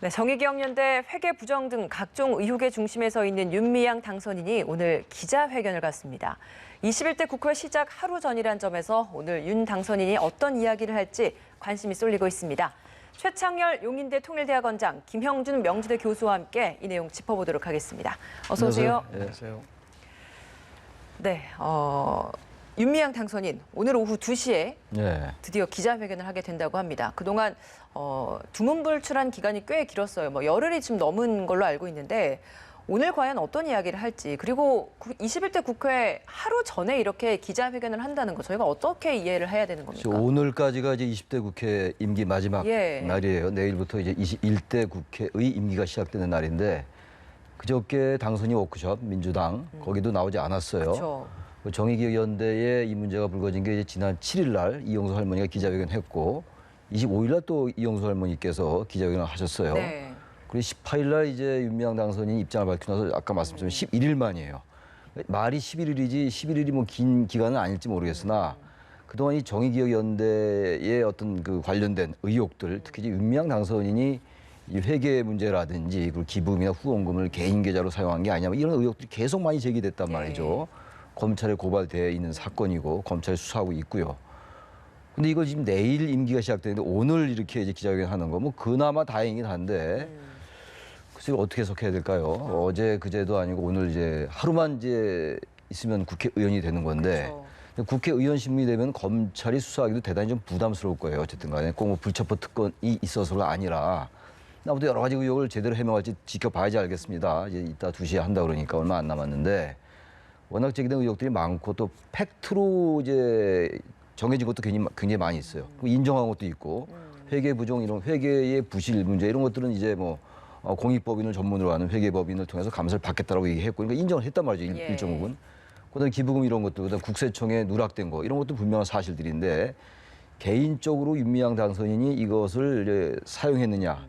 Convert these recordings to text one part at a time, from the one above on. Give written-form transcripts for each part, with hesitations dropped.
네, 정의기억연대 회계 부정 등 각종 의혹의 중심에 서 있는 윤미향 당선인이 오늘 기자회견을 갖습니다. 21대 국회 시작 하루 전이란 점에서 오늘 윤 당선인이 어떤 이야기를 할지 관심이 쏠리고 있습니다. 최창열 용인대 통일대학원장, 김형준 명지대 교수와 함께 이 내용 짚어보도록 하겠습니다. 어서 오세요. 안녕하세요. 네, 윤미향 당선인 오늘 오후 2시에 드디어 기자회견을 하게 된다고 합니다. 그동안 두문불출한 기간이 꽤 길었어요. 열흘이 좀 넘은 걸로 알고 있는데 오늘 과연 어떤 이야기를 할지, 그리고 21대 국회 하루 전에 이렇게 기자회견을 한다는 거 저희가 어떻게 이해를 해야 되는 겁니까? 오늘까지가 이제 20대 국회 임기 마지막 날이에요. 내일부터 이제 21대 국회의 임기가 시작되는 날인데 그저께 당선인 워크숍 민주당 거기도 나오지 않았어요. 그렇죠. 정의기억연대에 이 문제가 불거진 게 이제 지난 7일 날 이영수 할머니가 기자회견했고 25일 날 또 이영수 할머니께서 기자회견을 하셨어요. 네. 그리고 18일 날 이제 윤미향 당선인이 입장을 밝히고 나서 아까 말씀드린 11일 만이에요. 말이 11일이지 11일이 뭐 긴 기간은 아닐지 모르겠으나 그동안 이 정의기억연대의 어떤 그 관련된 의혹들, 특히 이제 윤미향 당선인이 이 회계 문제라든지 그리고 기부금이나 후원금을 개인 계좌로 사용한 게 아니냐 이런 의혹들이 계속 많이 제기됐단 말이죠. 검찰에 고발돼 있는 사건이고 검찰이 수사하고 있고요. 근데 이거 지금 내일 임기가 시작되는데 오늘 이렇게 이제 기자회견 하는 거 뭐 그나마 다행이긴 한데 글쎄 어떻게 해석해야 될까요? 어제 그제도 아니고 오늘 이제 하루만 이제 있으면 국회의원이 되는 건데 그렇죠. 국회의원 신분이 되면 검찰이 수사하기도 대단히 좀 부담스러울 거예요. 어쨌든 간에 꼭 뭐 불체포 특권이 있어서가 아니라 아무튼 여러 가지 의혹을 제대로 해명할지 지켜봐야지 알겠습니다. 이제 이따 2시에 한다 그러니까 얼마 안 남았는데 워낙 제기된 의혹들이 많고 또 팩트로 이제 정해진 것도 굉장히 많이 있어요. 인정한 것도 있고 회계 부정 이런 회계의 부실 문제 이런 것들은 이제 뭐 공익법인을 전문으로 하는 회계법인을 통해서 감사를 받겠다라고 얘기했고 그러니까 인정을 했단 말이죠. 일정 부분. 그다음에 기부금 이런 것도 그다음 국세청에 누락된 거 이런 것도 분명한 사실들인데 개인적으로 윤미향 당선인이 이것을 이제 사용했느냐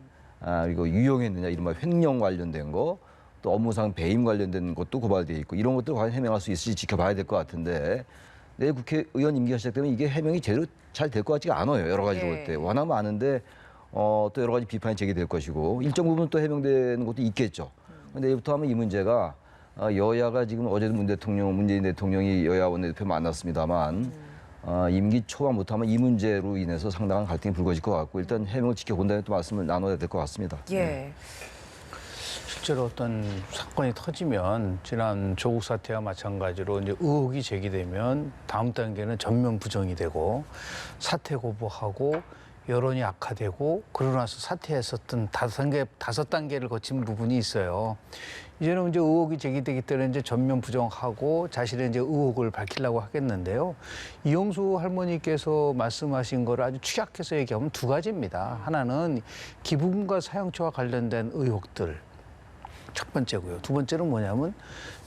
그리고 유용했느냐 이른바 횡령 관련된 거 또 업무상 배임 관련된 것도 고발돼 있고 이런 것들 과연 해명할 수 있을지 지켜봐야 될 것 같은데 내일 국회의원 임기가 시작되면 이게 해명이 제대로 잘 될 것 같지가 않아요. 여러 가지로 볼 때. 워낙 많은데 또 여러 가지 비판이 제기될 것이고 일정 부분 또 해명되는 것도 있겠죠. 내일부터 하면 이 문제가 여야가 지금 어제도 문재인 대통령이 여야 원내대표 만났습니다만 임기 초반부터 하면 이 문제로 인해서 상당한 갈등이 불거질 것 같고 일단 해명을 지켜본 다음에 또 말씀을 나눠야 될 것 같습니다. 실제로 어떤 사건이 터지면 지난 조국 사태와 마찬가지로 이제 의혹이 제기되면 다음 단계는 전면 부정이 되고 사퇴 거부하고 여론이 악화되고 그러고 나서 사퇴했었던 다섯 단계를 거친 부분이 있어요. 이제는 이제 의혹이 제기되기 때문에 이제 전면 부정하고 자신의 이제 의혹을 밝히려고 하겠는데요. 이영수 할머니께서 말씀하신 거를 아주 축약해서 얘기하면 두 가지입니다. 하나는 기부금과 사용처와 관련된 의혹들. 첫 번째고요. 두 번째는 뭐냐면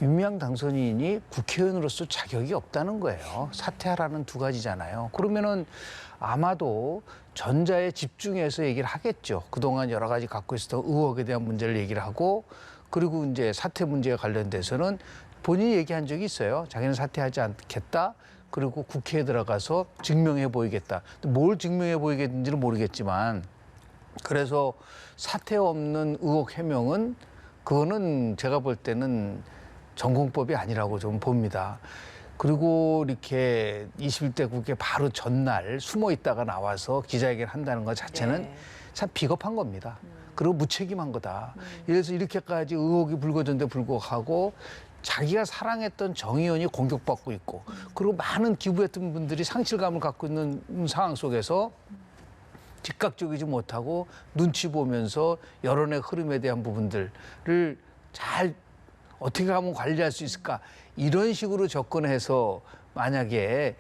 윤미향 당선인이 국회의원으로서 자격이 없다는 거예요. 사퇴하라는 두 가지잖아요. 그러면은 아마도 전자에 집중해서 얘기를 하겠죠. 그동안 여러 가지 갖고 있었던 의혹에 대한 문제를 얘기를 하고 그리고 이제 사퇴 문제에 관련돼서는 본인이 얘기한 적이 있어요. 자기는 사퇴하지 않겠다. 그리고 국회에 들어가서 증명해 보이겠다. 뭘 증명해 보이겠는지는 모르겠지만 그래서 사퇴 없는 의혹 해명은 그거는 제가 볼 때는 전공법이 아니라고 좀 봅니다. 그리고 이렇게 21대 국회 바로 전날 숨어 있다가 나와서 기자회견을 한다는 것 자체는 참 비겁한 겁니다. 그리고 무책임한 거다. 그래서 이렇게까지 의혹이 불거졌는데 불구하고 자기가 사랑했던 정 의원이 공격받고 있고 그리고 많은 기부했던 분들이 상실감을 갖고 있는 상황 속에서 즉각적이지 못하고 눈치 보면서 여론의 흐름에 대한 부분들을 잘 어떻게 하면 관리할 수 있을까 이런 식으로 접근해서 만약에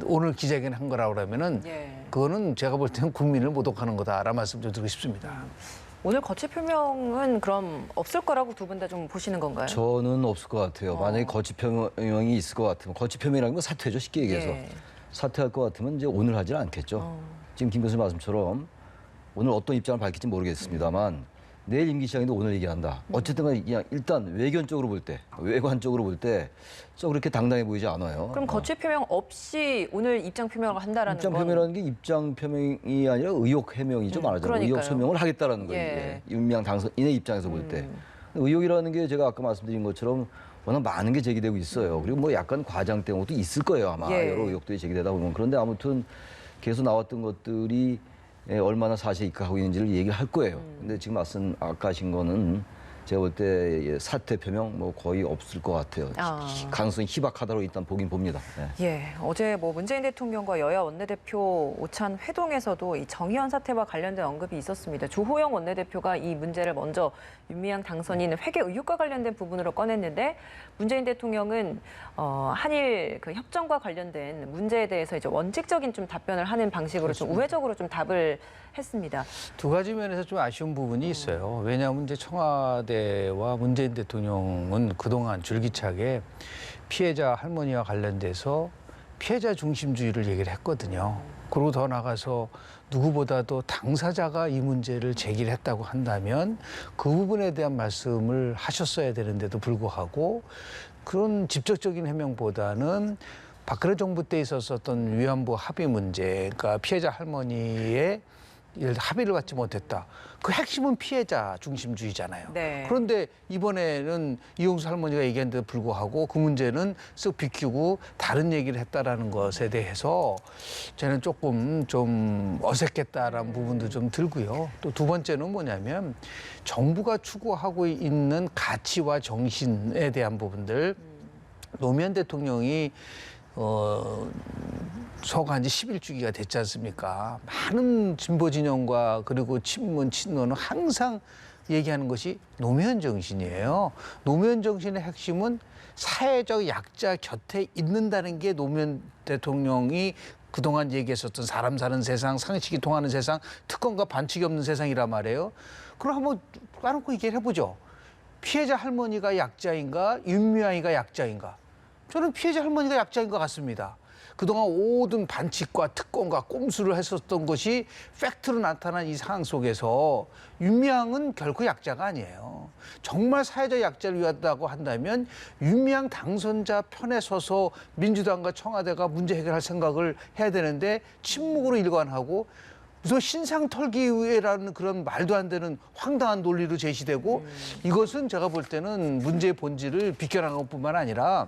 오늘 기자회견 한 거라고 그러면은 그거는 제가 볼 때는 국민을 모독하는 거다라는 말씀 좀 드리고 싶습니다. 오늘 거취 표명은 그럼 없을 거라고 두 분 다 좀 보시는 건가요? 저는 없을 것 같아요. 만약에 거취 표명이 있을 것 같으면 거취 표명이라는 건 사퇴죠. 쉽게 얘기해서. 사퇴할 것 같으면 이제 오늘 하지는 않겠죠. 지금 김 교수님 말씀처럼 오늘 어떤 입장을 밝힐지 모르겠습니다만 내일 임기 시작인데 오늘 얘기한다. 어쨌든 간에 그냥 일단 외견적으로 볼 때, 외관적으로 볼 때 썩 그렇게 당당해 보이지 않아요. 그럼 거취 표명 없이 오늘 입장 표명을 한다라는 입장 건 표명이라는 게 입장 표명이 아니라 의혹 해명이죠. 말하자면 그러니까요. 의혹 소명을 하겠다라는 거예요. 예. 윤미향 당선인의 입장에서 볼 때. 의혹이라는 게 제가 아까 말씀드린 것처럼 워낙 많은 게 제기되고 있어요. 그리고 뭐 약간 과장된 것도 있을 거예요. 아마 예. 여러 의혹들이 제기되다 보면. 그런데 아무튼 계속 나왔던 것들이 얼마나 사실에 입각하고 있는지를 얘기를 할 거예요. 근데 지금 아까 하신 거는 제가 볼 때 사퇴 표명 뭐 거의 없을 것 같아요. 가능성이 희박하다로 일단 보긴 봅니다. 네. 예, 어제 뭐 문재인 대통령과 여야 원내대표 오찬 회동에서도 이 정의연 사태와 관련된 언급이 있었습니다. 주호영 원내대표가 이 문제를 먼저 윤미향 당선인 회계 의혹과 관련된 부분으로 꺼냈는데 문재인 대통령은 한일 그 협정과 관련된 문제에 대해서 이제 원칙적인 좀 답변을 하는 방식으로 좀 우회적으로 좀 답을 했습니다. 두 가지 면에서 좀 아쉬운 부분이 있어요. 왜냐하면 이제 청와대와 문재인 대통령은 그동안 줄기차게 피해자 할머니와 관련돼서 피해자 중심주의를 얘기를 했거든요. 그리고 더 나가서 누구보다도 당사자가 이 문제를 제기를 했다고 한다면 그 부분에 대한 말씀을 하셨어야 되는데도 불구하고 그런 직접적인 해명보다는 박근혜 정부 때 있었던 위안부 합의 문제, 그러니까 피해자 할머니의 합의를 받지 못했다. 그 핵심은 피해자 중심주의잖아요. 네. 그런데 이번에는 이용수 할머니가 얘기했는데도 불구하고 그 문제는 쓱 비키고 다른 얘기를 했다라는 것에 대해서 저는 조금 좀 어색했다라는 부분도 좀 들고요. 또 두 번째는 뭐냐면 정부가 추구하고 있는 가치와 정신에 대한 부분들 노무현 대통령이 서거한 지 11주기가 됐지 않습니까? 많은 진보 진영과 그리고 친문, 친노는 항상 얘기하는 것이 노무현 정신이에요. 노무현 정신의 핵심은 사회적 약자 곁에 있는다는 게 노무현 대통령이 그동안 얘기했었던 사람 사는 세상, 상식이 통하는 세상, 특권과 반칙이 없는 세상이란 말이에요. 그럼 한번 까놓고 얘기를 해보죠. 피해자 할머니가 약자인가, 윤미향이가 약자인가? 저는 피해자 할머니가 약자인 것 같습니다. 그동안 모든 반칙과 특권과 꼼수를 했었던 것이 팩트로 나타난 이 상황 속에서 윤미향은 결코 약자가 아니에요. 정말 사회적 약자를 위하다고 한다면 윤미향 당선자 편에 서서 민주당과 청와대가 문제 해결할 생각을 해야 되는데 침묵으로 일관하고 무슨 신상 털기라는 그런 말도 안 되는 황당한 논리로 제시되고 이것은 제가 볼 때는 문제의 본질을 비껴나간 것뿐만 아니라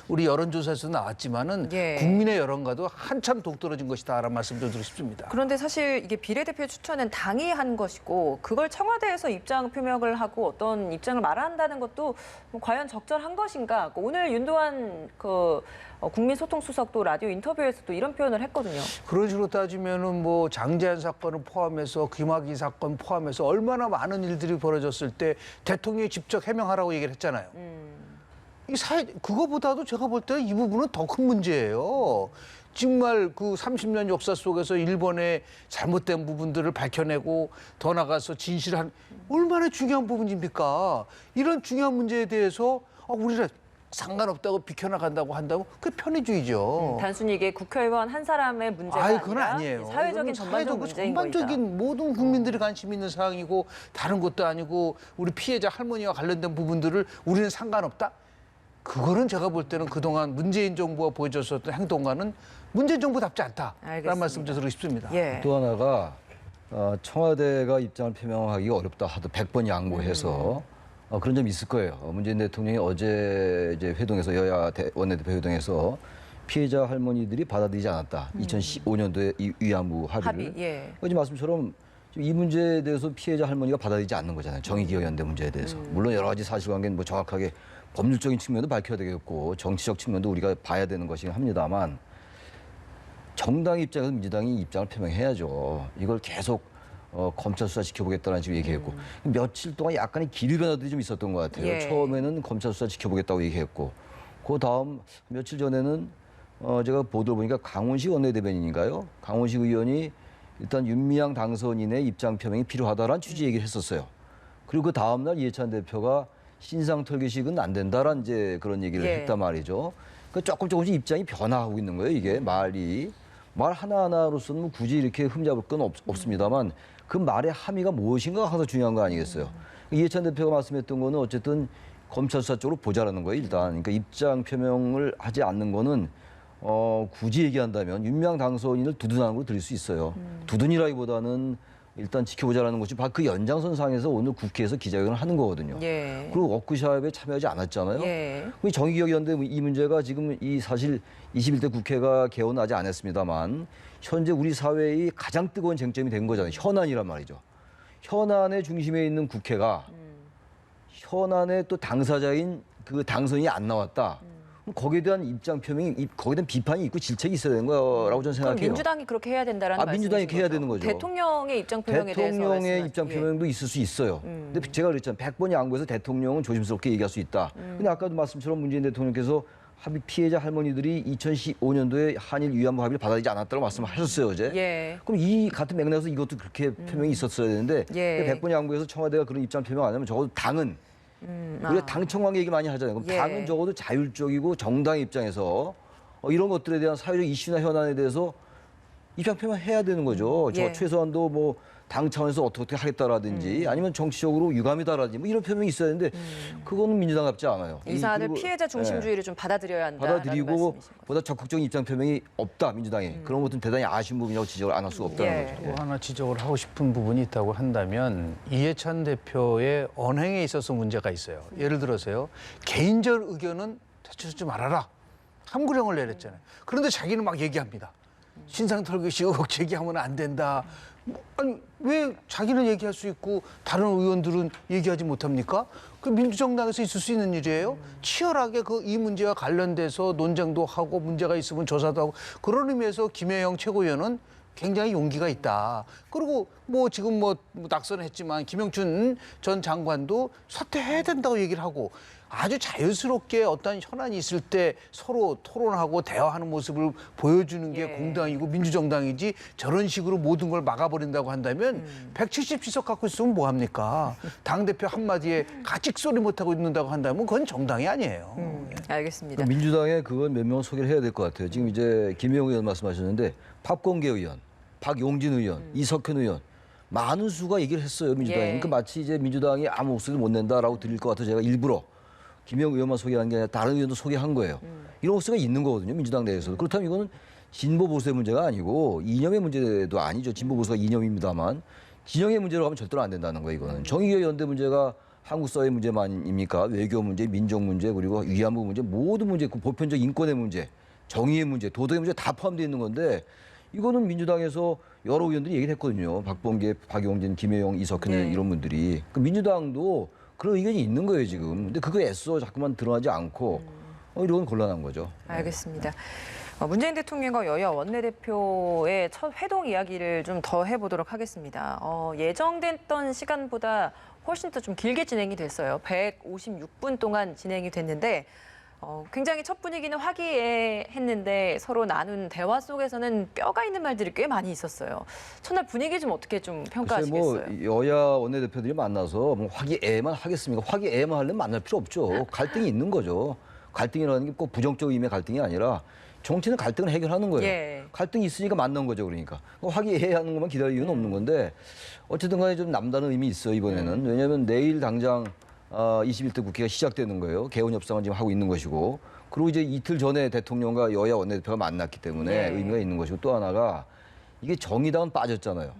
우리 여론조사에서 나왔지만은 예. 국민의 여론과도 한참 동떨어진 것이다라는 말씀 좀 드리고 싶습니다. 그런데 사실 이게 비례대표 추천은 당이 한 것이고 그걸 청와대에서 입장 표명을 하고 어떤 입장을 말한다는 것도 뭐 과연 적절한 것인가? 오늘 윤도한 국민소통수석도 라디오 인터뷰에서도 이런 표현을 했거든요. 그런 식으로 따지면은 뭐 장제한 사건을 포함해서 김학의 사건 포함해서 얼마나 많은 일들이 벌어졌을 때 대통령이 직접 해명하라고 얘기를 했잖아요. 이 그거보다도 제가 볼 때 이 부분은 더 큰 문제예요. 정말 그 30년 역사 속에서 일본의 잘못된 부분들을 밝혀내고 더 나가서 진실한 얼마나 중요한 부분입니까? 이런 중요한 문제에 대해서 우리가 상관없다고 비켜나간다고 한다면 그게 편의주의죠. 단순히 이게 국회의원 한 사람의 문제가 그건 아니라 아니에요. 사회적인 전반적 문제인 거다. 전반적인 모든 국민들이 관심 있는 사항이고 다른 것도 아니고 우리 피해자 할머니와 관련된 부분들을 우리는 상관없다? 그거는 제가 볼 때는 그동안 문재인 정부가 보여줬었던 행동과는 문재인 정부답지 않다라는 말씀 좀 드리고 싶습니다. 예. 또 하나가 청와대가 입장을 표명하기가 어렵다 하도 100번 양보해서 그런 점이 있을 거예요. 문재인 대통령이 어제 이제 회동에서 여야 원내대표 회동에서 피해자 할머니들이 받아들이지 않았다. 2015년도에 이 위안부 합의를. 예. 어제 말씀처럼 이 문제에 대해서 피해자 할머니가 받아들이지 않는 거잖아요. 정의기억연대 문제에 대해서. 물론 여러 가지 사실관계는 뭐 정확하게 법률적인 측면도 밝혀야 되겠고 정치적 측면도 우리가 봐야 되는 것이긴 합니다만 정당 입장에서 민주당이 입장을 표명해야죠. 이걸 계속 검찰 수사 지켜보겠다는 식으로 얘기했고 며칠 동안 약간의 기류 변화들이 좀 있었던 것 같아요. 예. 처음에는 검찰 수사 지켜보겠다고 얘기했고 그 다음 며칠 전에는 제가 보도를 보니까 강훈식 원내대변인인가요? 강훈식 의원이 일단 윤미향 당선인의 입장 표명이 필요하다라는 취지 얘기를 했었어요. 그리고 그 다음 날 이해찬 대표가 신상 털기식은 안 된다라는 이제 그런 얘기를 예. 했단 말이죠. 그러니까 조금씩 입장이 변화하고 있는 거예요. 이게 말 하나하나로서는 굳이 이렇게 흠잡을 건 없습니다만 그 말의 함의가 무엇인가가 항상 중요한 거 아니겠어요. 이해찬 대표가 말씀했던 거는 어쨌든 검찰 수사 쪽으로 보자라는 거예요. 일단 그러니까 입장 표명을 하지 않는 거는 굳이 얘기한다면 윤미향 당선인을 두둔하는 걸로 들릴 수 있어요. 두둔이라기보다는 일단 지켜보자라는 것이 바로 그 연장선상에서 오늘 국회에서 기자회견을 하는 거거든요. 예. 그리고 워크숍에 참여하지 않았잖아요. 예. 정의기억연대 이 문제가 지금 이 사실 21대 국회가 개헌 아직 안 했습니다만 현재 우리 사회의 가장 뜨거운 쟁점이 된 거잖아요. 현안이란 말이죠. 현안의 중심에 있는 국회가 현안의 또 당사자인 그 당선인이 안 나왔다. 그럼 거기에 대한 입장 표명이, 거기에 대한 비판이 있고 질책이 있어야 되는 거라고 저는 생각해요. 그럼 민주당이 그렇게 해야 된다라는 말씀이신 민주당이 그렇게 해야 되는 거죠. 대통령의 입장 표명에 대해서 대통령의 입장 예. 표명도 있을 수 있어요. 근데 제가 그랬잖아요. 100번 양보해서 대통령은 조심스럽게 얘기할 수 있다. 근데 아까도 말씀처럼 문재인 대통령께서 합의 피해자 할머니들이 2015년도에 한일 위안부 합의를 받아들이지 않았다고 말씀하셨어요, 어제. 예. 그럼 이 같은 맥락에서 이것도 그렇게 표명이 있었어야 되는데 예. 100번 양보해서 청와대가 그런 입장 표명 안 하면 적어도 당은 우리가 당 청와대 얘기 많이 하잖아요. 그럼 예. 당은 적어도 자율적이고 정당의 입장에서 이런 것들에 대한 사회적 이슈나 현안에 대해서 입장 표명해야 되는 거죠. 예. 최소한도 뭐 당 차원에서 어떻게 하겠다라든지 아니면 정치적으로 유감이다라든지 뭐 이런 표명이 있어야 되는데 그거는 민주당답지 않아요. 이 사안을 그리고, 피해자 중심주의를 좀 받아들여야 한다. 받아들이고 보다 적극적인 입장 표명이 없다 민주당이. 그런 것은 대단히 아쉬운 부분이라고 지적을 안 할 수가 없다는 예. 거죠. 또 하나 지적을 하고 싶은 부분이 있다고 한다면 이해찬 대표의 언행에 있어서 문제가 있어요. 예를 들어서요. 개인적 의견은 대체하지 말아라. 함구령을 내렸잖아요. 그런데 자기는 막 얘기합니다. 신상털기식 의혹 제기하면 안 된다. 아니 왜 자기는 얘기할 수 있고 다른 의원들은 얘기하지 못합니까? 그 민주정당에서 있을 수 있는 일이에요. 치열하게 이 문제와 관련돼서 논쟁도 하고 문제가 있으면 조사도 하고 그런 의미에서 김혜영 최고위원은 굉장히 용기가 있다. 그리고 뭐 지금 뭐 낙선을 했지만 김영춘 전 장관도 사퇴해야 된다고 얘기를 하고 아주 자연스럽게 어떤 현안이 있을 때 서로 토론하고 대화하는 모습을 보여주는 게 예. 공당이고 민주정당이지 저런 식으로 모든 걸 막아버린다고 한다면 170지석 갖고 있으면 뭐합니까? 당대표 한마디에 가직소리 못하고 있는다고 한다면 그건 정당이 아니에요. 알겠습니다. 민주당에 그건 몇 명을 소개를 해야 될 것 같아요. 지금 이제 김혜영 의원 말씀하셨는데 박범계 의원, 박용진 의원, 이석현 의원 많은 수가 얘기를 했어요. 민주당이. 예. 그러니까 마치 이제 민주당이 아무 목소리를 못 낸다라고 들릴 것 같아서 제가 일부러 김혜영 의원만 소개한 게 아니라 다른 의원도 소개한 거예요. 이런 목소리가 있는 거거든요. 민주당 내에서도. 그렇다면 이거는 진보 보수의 문제가 아니고 이념의 문제도 아니죠. 진보 보수가 이념입니다만 진영의 문제로 가면 절대로 안 된다는 거예요. 이거는. 정의기억 연대 문제가 한국 사회 문제만입니까? 외교 문제, 민족 문제, 그리고 위안부 문제, 모든 문제, 그 보편적 인권의 문제, 정의의 문제, 도덕의 문제 다 포함되어 있는 건데 이거는 민주당에서 여러 의원들이 얘기를 했거든요. 박범계, 박용진, 김혜영, 이석현 네. 이런 분들이. 그 민주당도 그런 의견이 있는 거예요, 지금. 근데 그거 애써 자꾸만 드러나지 않고 이런 곤란한 거죠. 알겠습니다. 문재인 대통령과 여야 원내대표의 첫 회동 이야기를 좀 더 해보도록 하겠습니다. 예정됐던 시간보다 훨씬 더 좀 길게 진행이 됐어요. 156분 동안 진행이 됐는데 굉장히 첫 분위기는 화기애애했는데 서로 나눈 대화 속에서는 뼈가 있는 말들이 꽤 많이 있었어요. 첫날 분위기 좀 어떻게 좀 평가하시겠어요? 뭐 여야 원내대표들이 만나서 뭐 화기애애만 하겠습니까? 화기애애만 하려면 만날 필요 없죠. 갈등이 있는 거죠. 갈등이라는 게 꼭 부정적 의미의 갈등이 아니라 정치는 갈등을 해결하는 거예요. 예. 갈등이 있으니까 만난 거죠, 그러니까. 화기애애하는 것만 기다릴 이유는 없는 건데 어쨌든 간에 좀 남다른 의미 있어요, 이번에는. 왜냐하면 내일 당장 21대 국회가 시작되는 거예요. 개헌 협상을 지금 하고 있는 것이고. 그리고 이제 이틀 전에 대통령과 여야 원내대표가 만났기 때문에 네. 의미가 있는 것이고 또 하나가 이게 정의당은 빠졌잖아요.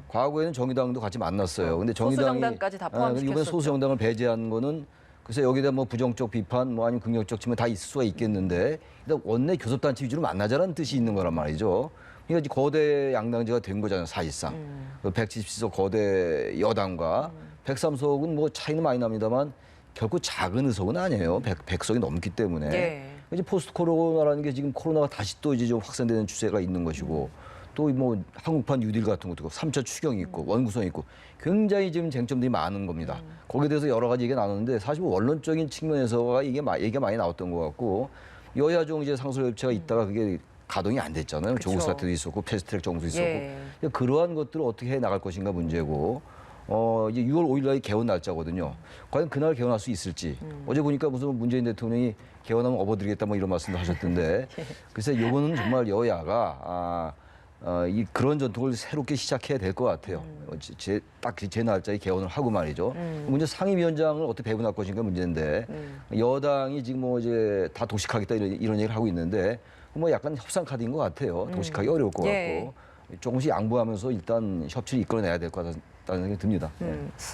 과거에는 정의당도 같이 만났어요. 근데 정의당이 소수정당까지 다 포함시켰었죠. 이번 소수정당을 배제한 거는 글쎄 여기에 대한 뭐 부정적 비판 뭐 아니면 긍정적 측면 다 있을 수가 있겠는데 일단 원내 교섭단체 위주로 만나자라는 뜻이 있는 거란 말이죠. 그러니까 이제 거대 양당제가 된 거잖아요, 사실상. 170석 거대 여당과 103석은 뭐 차이는 많이 납니다만 결코 작은 의석은 아니에요. 100석이 넘기 때문에. 예. 이제 포스트 코로나라는 게 지금 코로나가 다시 또 이제 좀 확산되는 추세가 있는 것이고 또 뭐 한국판 뉴딜 같은 것도 있고 3차 추경이 있고 원구성이 있고 굉장히 지금 쟁점들이 많은 겁니다. 거기에 대해서 여러 가지 얘기가 나오는데 사실 뭐 원론적인 측면에서가 이게 얘기가 많이 나왔던 것 같고 여야정 이제 상설협체가 있다가 그게 가동이 안 됐잖아요. 그쵸. 조국 사태도 있었고 패스트트랙 정도 있었고 예. 그러한 것들을 어떻게 해 나갈 것인가 문제고 이제 6월 5일 날이 개헌 날짜거든요. 과연 그날 개헌할 수 있을지. 어제 보니까 무슨 문재인 대통령이 개헌하면 업어드리겠다 뭐 이런 말씀도 하셨던데 글쎄 이거는 정말 여야가 그런 전통을 새롭게 시작해야 될 것 같아요. 딱 제 날짜에 개원을 하고 말이죠. 문제 상임위원장을 어떻게 배분할 것인가 문제인데 여당이 지금 뭐 이제 다 도식하겠다 이런 얘기를 하고 있는데 뭐 약간 협상 카드인 것 같아요. 도식하기 어려울 것 같고 조금씩 양보하면서 일단 협치를 이끌어내야 될 것 같다는 생각이 듭니다.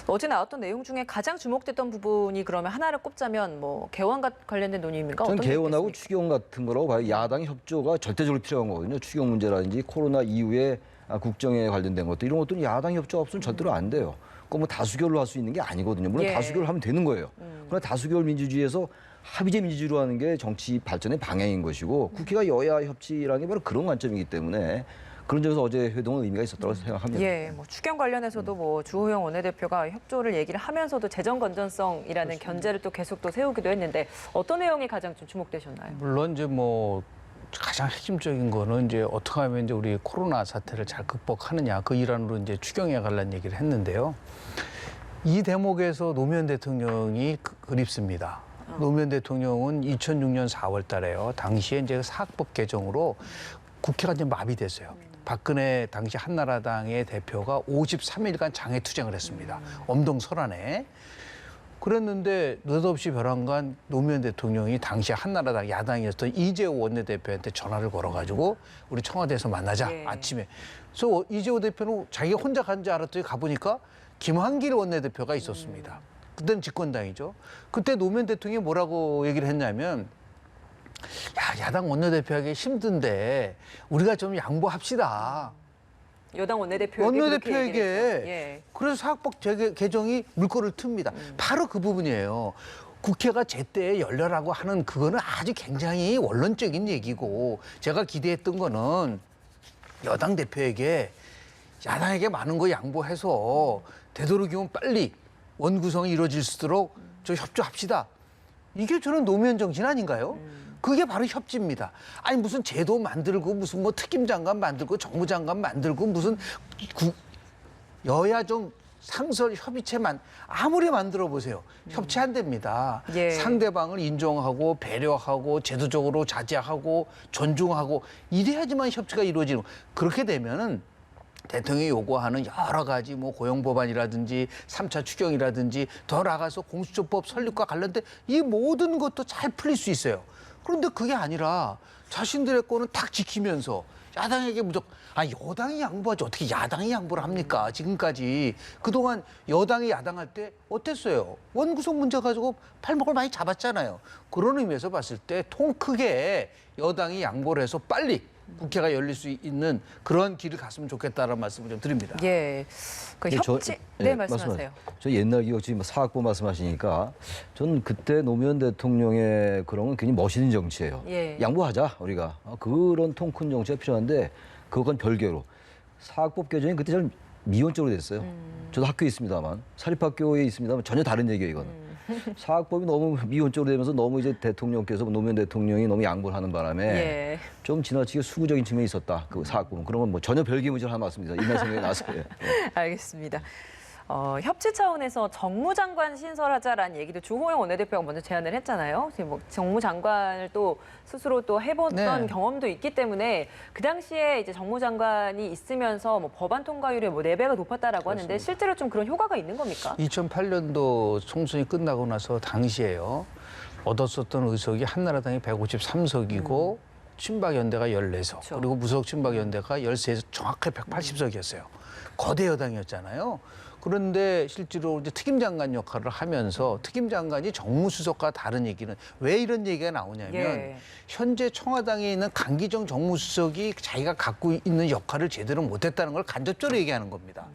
어제 나왔던 내용 중에 가장 주목됐던 부분이 그러면 하나를 꼽자면 뭐 개원과 관련된 논의입니까? 저는 어떤 게 개원하고 있겠습니까? 추경 같은 거라고 봐요. 야당 협조가 절대적으로 필요한 거거든요. 추경 문제라든지 코로나 이후에 국정에 관련된 것도 이런 것들은 야당 협조 없으면 절대로 안 돼요. 그거 뭐 다수결로 할 수 있는 게 아니거든요. 물론 다수결을 하면 되는 거예요. 그러나 다수결 민주주의에서 합의제 민주주의로 하는 게 정치 발전의 방향인 것이고 국회가 여야 협치라는 게 바로 그런 관점이기 때문에 그런 점에서 어제 회동은 의미가 있었다고 생각합니다. 예, 뭐 추경 관련해서도 뭐 주호영 원내대표가 협조를 얘기를 하면서도 재정 건전성이라는 견제를 또 계속 또 세우기도 했는데 어떤 내용이 가장 좀 주목되셨나요? 물론 이제 뭐 가장 핵심적인 거는 이제 어떻게 하면 이제 우리 코로나 사태를 잘 극복하느냐 그 일환으로 이제 추경에 관련 얘기를 했는데요. 이 대목에서 노무현 대통령이 그립습니다. 노무현 대통령은 2006년 4월 달에요. 당시에 이제 사학법 개정으로 국회가 이제 마비됐어요. 박근혜 당시 한나라당의 대표가 53일간 장애 투쟁을 했습니다. 엄동설안에. 그랬는데 느닷없이 벼랑간 노무현 대통령이 당시 한나라당 야당이었던 이재호 원내대표한테 전화를 걸어가지고 우리 청와대에서 만나자 아침에. 그래서 이재호 대표는 자기가 혼자 간 줄 알았더니 가보니까 김한길 원내대표가 있었습니다. 그때는 집권당이죠. 그때 노무현 대통령이 뭐라고 얘기를 했냐면 야당 원내대표하기 힘든데 우리가 좀 양보합시다. 여당 원내대표에게 그래서 사학법 개정이 물꼬를 틉니다. 바로 그 부분이에요. 국회가 제때 열려라고 하는 그거는 아주 굉장히 원론적인 얘기고 제가 기대했던 거는 여당 대표에게 야당에게 많은 거 양보해서 되도록이면 빨리 원구성이 이루어질 수 있도록 저 협조합시다. 이게 저는 노무현 정신 아닌가요? 그게 바로 협치입니다. 아니 무슨 제도 만들고 무슨 뭐 특임장관 만들고 정무장관 만들고 무슨 여야정 상설 협의체만 아무리 만들어 보세요. 협치 안 됩니다. 상대방을 인정하고 배려하고 제도적으로 자제하고 존중하고 이래야지만 협치가 이루어지는 거예요. 그렇게 되면은 대통령이 요구하는 여러 가지 뭐 고용법안이라든지 3차 추경이라든지 더 나아가서 공수처법 설립과 관련된 이 모든 것도 잘 풀릴 수 있어요. 그런데 그게 아니라 자신들의 거는 딱 지키면서 야당에게 무조건 여당이 양보하지 어떻게 야당이 양보를 합니까? 지금까지 그동안 여당이 야당할 때 어땠어요? 원구성 문제 가지고 팔목을 많이 잡았잖아요. 그런 의미에서 봤을 때 통 크게 여당이 양보를 해서 빨리 국회가 열릴 수 있는 그런 길을 갔으면 좋겠다는 말씀을 좀 드립니다. 그 협치. 말씀하세요. 저 옛날 기억 지금 사학부 말씀하시니까 전 그때 노무현 대통령의 그런 건 굉장히 멋있는 정치예요. 양보하자 우리가 그런 통 큰 정치가 필요한데 그건 별개로 사학법 개정이 그때 좀 미온적으로 됐어요. 저도 학교에 있습니다만 사립학교에 있습니다만 전혀 다른 얘기예요 이건. 사학법이 너무 미온적으로 되면서 너무 이제 대통령께서 노무현 대통령이 너무 양보를 하는 바람에 좀 지나치게 수구적인 측면이 있었다. 그 사학법은 그런 건 뭐 전혀 별개 문제를 하나 맞습니다. 이날 생각이 나서요. 알겠습니다. 협치 차원에서 정무장관 신설하자라는 얘기도 주호영 원내대표가 먼저 제안을 했잖아요. 뭐 정무장관을 또 스스로 또 해봤던 경험도 있기 때문에 그 당시에 이제 정무장관이 있으면서 뭐 법안 통과율이 뭐 4배가 높았다라고 하는데 실제로 좀 그런 효과가 있는 겁니까? 2008년도 총선이 끝나고 나서 당시에요. 얻었었던 의석이 한나라당이 153석이고 친박연대가 14석 그리고 무소속 친박연대가 13석 정확하게 180석이었어요. 거대 여당이었잖아요. 그런데 실제로 이제 특임장관 역할을 하면서 특임장관이 정무수석과 다른 얘기는 왜 이런 얘기가 나오냐면 현재 청와당에 있는 강기정 정무수석이 자기가 갖고 있는 역할을 제대로 못했다는 걸 간접적으로 얘기하는 겁니다.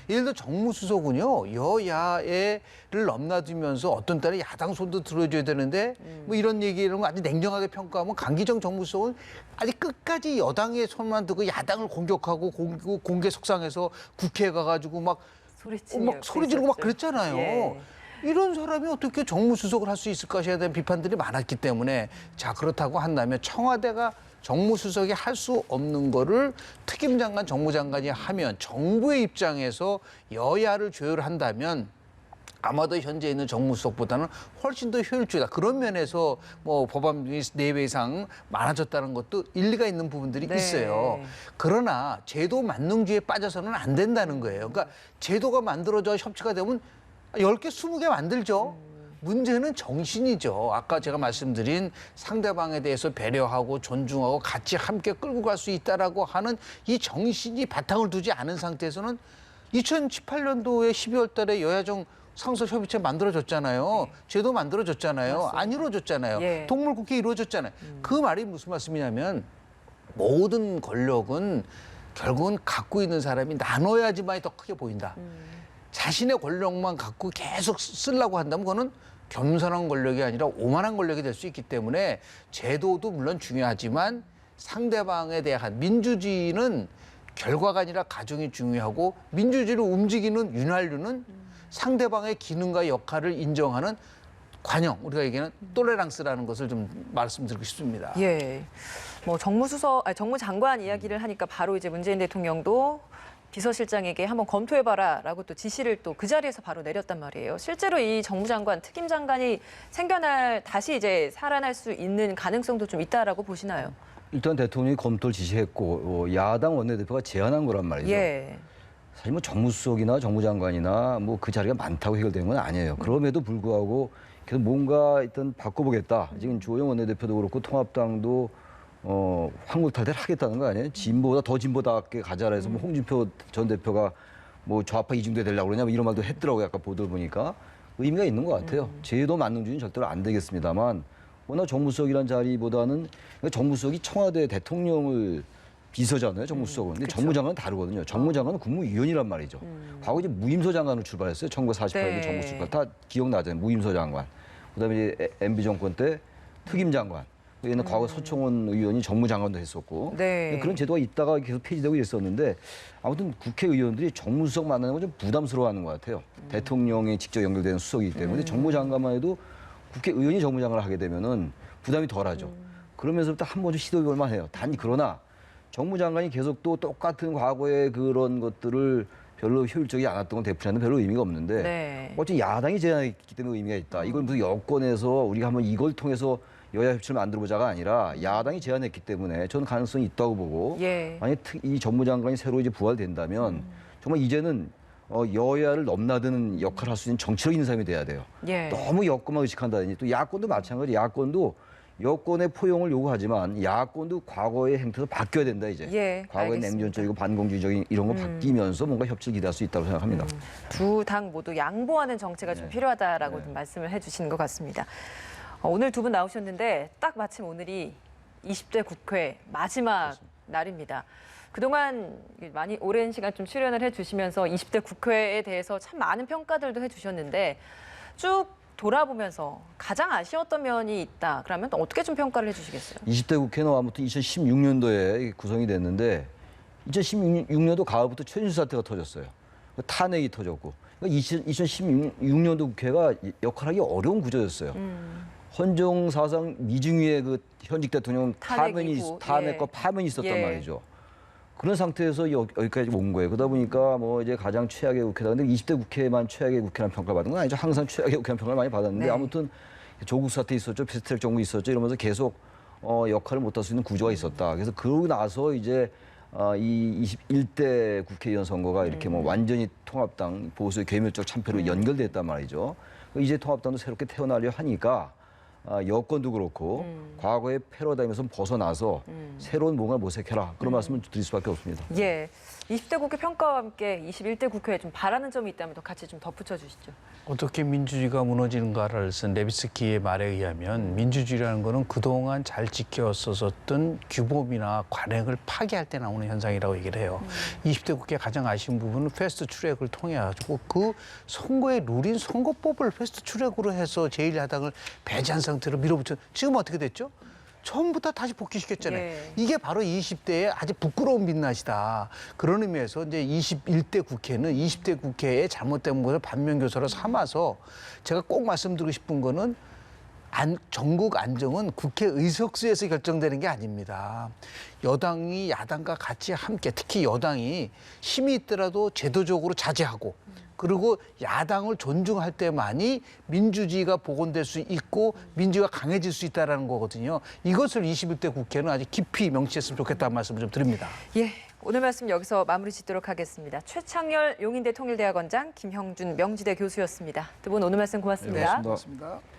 예를 들어 정무수석은요 여야를 넘나들면서 어떤 때는 야당 손도 들어줘야 되는데 뭐 이런 얘기 이런 거 아주 냉정하게 평가하면 강기정 정무수석은 아직 끝까지 여당의 손만 들고 야당을 공격하고 공개 속상해서 국회에 가가지고 막 소리 지르고 막 그랬잖아요. 이런 사람이 어떻게 정무수석을 할 수 있을 것이에 대한 비판들이 많았기 때문에 자 그렇다고 한다면 청와대가 정무수석이 할 수 없는 거를 특임장관, 정무장관이 하면 정부의 입장에서 여야를 조율한다면 아마도 현재 있는 정무수석보다는 훨씬 더 효율적이다. 그런 면에서 뭐 법안이 4배 이상 많아졌다는 것도 일리가 있는 부분들이 네. 있어요. 그러나 제도 만능주의에 빠져서는 안 된다는 거예요. 그러니까 제도가 만들어져 협치가 되면 10개, 20개 만들죠. 문제는 정신이죠. 아까 제가 말씀드린 상대방에 대해서 배려하고 존중하고 같이 함께 끌고 갈 수 있다라고 하는 이 정신이 바탕을 두지 않은 상태에서는 2018년도에 12월 달에 여야정 상설협의체 만들어졌잖아요. 제도 만들어졌잖아요. 맞습니다. 안 이루어졌잖아요. 예. 동물국회 이루어졌잖아요. 그 말이 무슨 말씀이냐면 모든 권력은 결국은 갖고 있는 사람이 나눠야지만이 더 크게 보인다. 자신의 권력만 갖고 계속 쓰려고 한다면 그거는 겸손한 권력이 아니라 오만한 권력이 될 수 있기 때문에 제도도 물론 중요하지만 상대방에 대한 민주주의는 결과가 아니라 가정이 중요하고 민주주의를 움직이는 윤활유는 상대방의 기능과 역할을 인정하는 관용, 우리가 얘기하는 똘레랑스라는 것을 좀 말씀드리고 싶습니다. 예. 뭐 정무장관 이야기를 하니까 바로 이제 문재인 대통령도 비서실장에게 한번 검토해봐라라고 또 지시를 또 그 자리에서 바로 내렸단 말이에요. 실제로 이 정무장관, 특임장관이 다시 이제 살아날 수 있는 가능성도 좀 있다라고 보시나요? 일단 대통령이 검토를 지시했고 야당 원내대표가 제안한 거란 말이죠. 예. 사실 뭐 정무수석이나 정무장관이나 뭐 그 자리가 많다고 해결되는 건 아니에요. 그럼에도 불구하고 계속 뭔가 일단 바꿔보겠다. 지금 조영 원내대표도 그렇고 통합당도 황골탈퇴를 하겠다는 거 아니에요? 진보보다 더 진보답게 가자라 해서 뭐 홍준표 전 대표가 뭐 좌파 이중대 되려고 그러냐 뭐 이런 말도 했더라고요. 아까 보도를 보니까 의미가 있는 것 같아요. 제도 만능주의는 절대로 안 되겠습니다만 워낙 정무수석이란 자리보다는 그러니까 정무수석이 청와대 대통령을 비서잖아요, 정무수석은. 근데 정무장관은 다르거든요. 정무장관은 국무위원이란 말이죠. 과거 이제 무임소 장관으로 출발했어요. 1948년도 네. 정무수석. 다 기억나잖아요. 무임소 장관. 그다음에 이제 MB 정권 때 특임장관. 얘는 과거 서청원 의원이 정무장관도 했었고. 네. 그런 제도가 있다가 계속 폐지되고 있었는데 아무튼 국회의원들이 정무수석 만나는 건 좀 부담스러워하는 것 같아요. 대통령에 직접 연결되는 수석이기 때문에 정무장관만 해도 국회의원이 정무장관을 하게 되면은 부담이 덜하죠. 그러면서부터 한 번쯤 시도해볼 만해요. 단 그러나 정무장관이 계속 또 똑같은 과거의 그런 것들을 별로 효율적이지 않았던 건 되풀이하는 별로 의미가 없는데 네. 어쨌든 야당이 제안했기 때문에 의미가 있다. 이걸 무슨 여권에서 우리가 한번 이걸 통해서 여야 협치를 만들어보자가 아니라 야당이 제안했기 때문에 저는 가능성이 있다고 보고 예. 만약 이 정무장관이 새로 이제 부활된다면 정말 이제는 여야를 넘나드는 역할을 할 수 있는 정치력 있는 사람이 돼야 돼요. 예. 너무 여권만 의식한다든지 또 야권도 마찬가지. 야권도 여권의 포용을 요구하지만 야권도 과거의 행태도 바뀌어야 된다 이제. 예, 과거의 알겠습니다. 냉전적이고 반공주의적인 이런 거 바뀌면서 뭔가 협치를 기대할 수 있다고 생각합니다. 두 당 모두 양보하는 정치가 좀 필요하다라고 좀 말씀을 해주시는 것 같습니다. 오늘 두 분 나오셨는데 딱 마침 오늘이 20대 국회 마지막 날입니다. 그동안 많이 오랜 시간 좀 출연을 해주시면서 20대 국회에 대해서 참 많은 평가들도 해주셨는데 쭉 돌아보면서 가장 아쉬웠던 면이 있다. 그러면 또 어떻게 좀 평가를 해주시겠어요? 20대 국회는 아무튼 2016년도에 구성이 됐는데 2016년도 가을부터 최순실 사태가 터졌어요. 탄핵이 터졌고 2016년도 국회가 역할하기 어려운 구조였어요. 헌정 사상 미중위의 그 현직 대통령 탄핵과 파면이 있었단 말이죠. 그런 상태에서 여기까지 온 거예요. 그러다 보니까 뭐 이제 가장 최악의 국회다. 근데 20대 국회만 최악의 국회라는 평가를 받은 건 아니죠. 항상 최악의 국회라는 평가를 많이 받았는데 네. 아무튼 조국 사태 있었죠. 패스트트랙 정부 있었죠. 이러면서 계속 역할을 못할 수 있는 구조가 있었다. 그래서 그러고 나서 이제 이 21대 국회의원 선거가 이렇게 뭐 완전히 통합당 보수의 괴멸적 참패로 연결됐단 말이죠. 이제 통합당도 새롭게 태어나려 하니까 여권도 그렇고 과거의 패러다임에서 벗어나서 새로운 뭔가를 모색해라. 그런 말씀을 드릴 수밖에 없습니다. 예. 20대 국회 평가와 함께 21대 국회에 좀 바라는 점이 있다면 더 같이 좀 덧붙여 주시죠. 어떻게 민주주의가 무너지는가를 쓴 레비스키의 말에 의하면 민주주의라는 거는 그동안 잘 지켜왔었던 규범이나 관행을 파기할 때 나오는 현상이라고 얘기를 해요. 20대 국회 가장 아쉬운 부분은 패스트 트랙을 통해 가지고 그 선거의 룰인 선거법을 패스트 트랙으로 해서 제1야당을 배제한 상태로 밀어붙여 지금 어떻게 됐죠? 처음부터 다시 복귀시켰잖아요. 예. 이게 바로 20대의 아주 부끄러운 민낯이다. 그런 의미에서 이제 21대 국회는 20대 국회의 잘못된 것을 반면교사로 삼아서 제가 꼭 말씀드리고 싶은 거는 전국 안정은 국회 의석수에서 결정되는 게 아닙니다. 여당이 야당과 같이 함께, 특히 여당이 힘이 있더라도 제도적으로 자제하고, 그리고 야당을 존중할 때만이 민주주의가 복원될 수 있고 민주가 강해질 수 있다는 거거든요. 이것을 21대 국회는 아주 깊이 명시했으면 좋겠다는 말씀을 좀 드립니다. 예, 오늘 말씀 여기서 마무리 짓도록 하겠습니다. 최창열 용인대 통일대학원장, 김형준 명지대 교수였습니다. 두 분 오늘 말씀 고맙습니다. 고맙습니다.